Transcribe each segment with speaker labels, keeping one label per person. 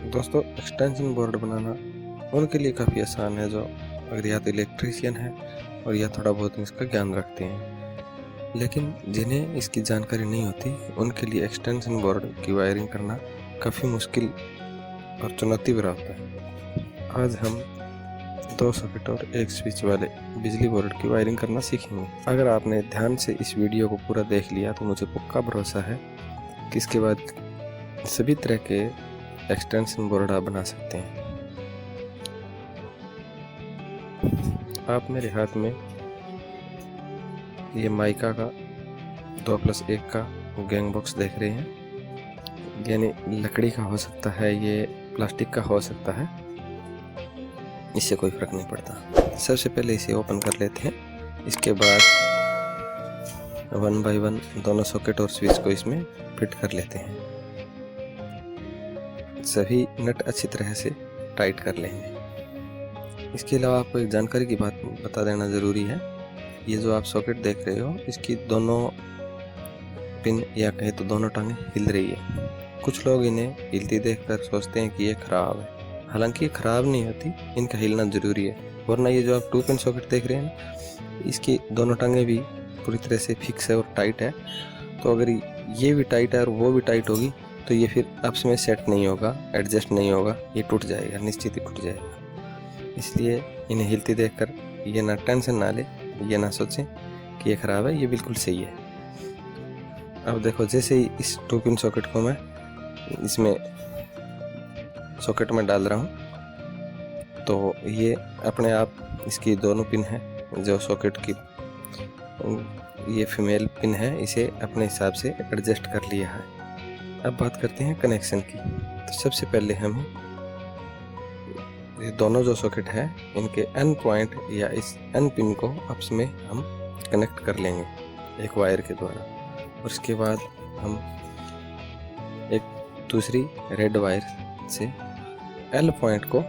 Speaker 1: दोस्तों, extension board बनाना उनके लिए काफ़ी आसान है जो अगर या तो इलेक्ट्रीशियन है और या थोड़ा बहुत इसका ज्ञान रखते हैं। लेकिन जिन्हें इसकी जानकारी नहीं होती उनके लिए एक्सटेंशन बोर्ड की वायरिंग करना काफ़ी मुश्किल और चुनौती भरा होता है। आज हम 2 सॉकेट और 1 स्विच वाले बिजली बोर्ड की वायरिंग करना सीखेंगे। अगर आपने ध्यान से इस वीडियो को पूरा देख लिया तो मुझे पक्का भरोसा है कि इसके बाद सभी तरह के एक्सटेंशन बोर्ड आप बना सकते हैं। आप मेरे हाथ में ये माइका का 2+1 का गैंग बॉक्स देख रहे हैं, यानी लकड़ी का हो सकता है, ये प्लास्टिक का हो सकता है, इससे कोई फर्क नहीं पड़ता। सबसे पहले इसे ओपन कर लेते हैं। इसके बाद 1 बाय 1 दोनों सॉकेट और स्विच को इसमें फिट कर लेते हैं। सभी नट अच्छी तरह से टाइट कर लेंगे। इसके अलावा आपको एक जानकारी की बात बता देना ज़रूरी है। ये जो आप सॉकेट देख रहे हो, इसकी दोनों पिन या कहे तो दोनों टांगें हिल रही है। कुछ लोग इन्हें हिलती देखकर सोचते हैं कि ये ख़राब है, हालांकि ये ख़राब नहीं होती, इनका हिलना ज़रूरी है। वरना ये जो आप 2 पिन सॉकेट देख रहे हैं ना, इसकी दोनों टांगें भी पूरी तरह से फिक्स है और टाइट है। तो अगर ये भी टाइट है और वो भी टाइट होगी तो ये फिर आपस में सेट नहीं होगा, एडजस्ट नहीं होगा, ये टूट जाएगा, निश्चित ही टूट जाएगा। इसलिए इन्हें हिलती देखकर ये ना टेंशन ना ले, ये ना सोचें कि ये ख़राब है, ये बिल्कुल सही है। अब देखो, जैसे ही इस 2 पिन सॉकेट को मैं इसमें सॉकेट में डाल रहा हूँ तो ये अपने आप इसकी दोनों पिन है जो सॉकेट की, ये फीमेल पिन है, इसे अपने हिसाब से एडजस्ट कर लिया है। अब बात करते हैं कनेक्शन की। तो सबसे पहले हम ये दोनों जो सॉकेट है इनके एन पॉइंट या इस एन पिन को आपस में हम कनेक्ट कर लेंगे एक वायर के द्वारा। और उसके बाद हम एक दूसरी रेड वायर से एल पॉइंट को,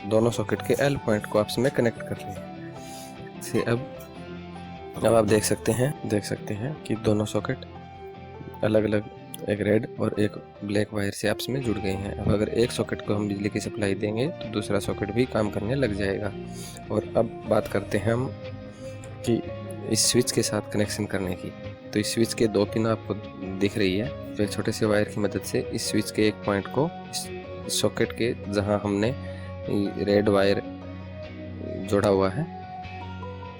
Speaker 1: दोनों सॉकेट के एल पॉइंट को आपस में कनेक्ट कर लेंगे। से अब आप देख सकते हैं कि दोनों सॉकेट अलग अलग, एक रेड और एक ब्लैक वायर से आपस में जुड़ गए हैं। अब अगर एक सॉकेट को हम बिजली की सप्लाई देंगे तो दूसरा सॉकेट भी काम करने लग जाएगा। और अब बात करते हैं हम कि इस स्विच के साथ कनेक्शन करने की। तो इस स्विच के 2 पिन आपको दिख रही है, तो एक छोटे से वायर की मदद से इस स्विच के एक पॉइंट को इस सॉकेट के जहां हमने रेड वायर जोड़ा हुआ है,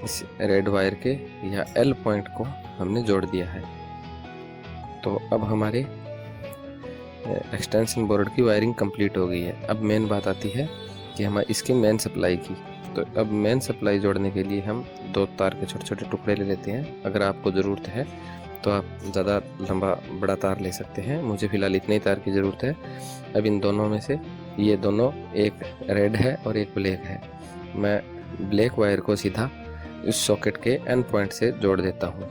Speaker 1: इस रेड वायर के या एल पॉइंट को हमने जोड़ दिया है। तो अब हमारे एक्सटेंशन बोर्ड की वायरिंग कंप्लीट हो गई है। अब मेन बात आती है कि हमारे इसके मेन सप्लाई की। तो अब मेन सप्लाई जोड़ने के लिए हम 2 तार के छोटे छोटे टुकड़े ले लेते हैं। अगर आपको ज़रूरत है तो आप ज़्यादा लंबा बड़ा तार ले सकते हैं, मुझे फ़िलहाल इतने ही तार की ज़रूरत है। अब इन दोनों में से ये दोनों, एक रेड है और एक ब्लैक है, मैं ब्लैक वायर को सीधा इस सॉकेट के एन पॉइंट से जोड़ देता हूँ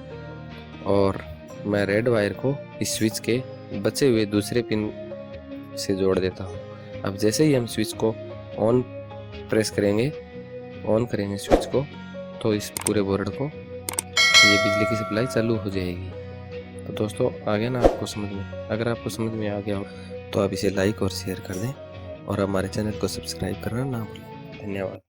Speaker 1: और मैं रेड वायर को इस स्विच के बचे हुए दूसरे पिन से जोड़ देता हूँ। अब जैसे ही हम स्विच को ऑन करेंगे स्विच को, तो इस पूरे बोर्ड को ये बिजली की सप्लाई चालू हो जाएगी। तो दोस्तों, आ गया ना आपको समझ में? अगर आपको समझ में आ गया हो तो आप इसे लाइक और शेयर कर दें और हमारे चैनल को सब्सक्राइब करना ना भूलें। धन्यवाद।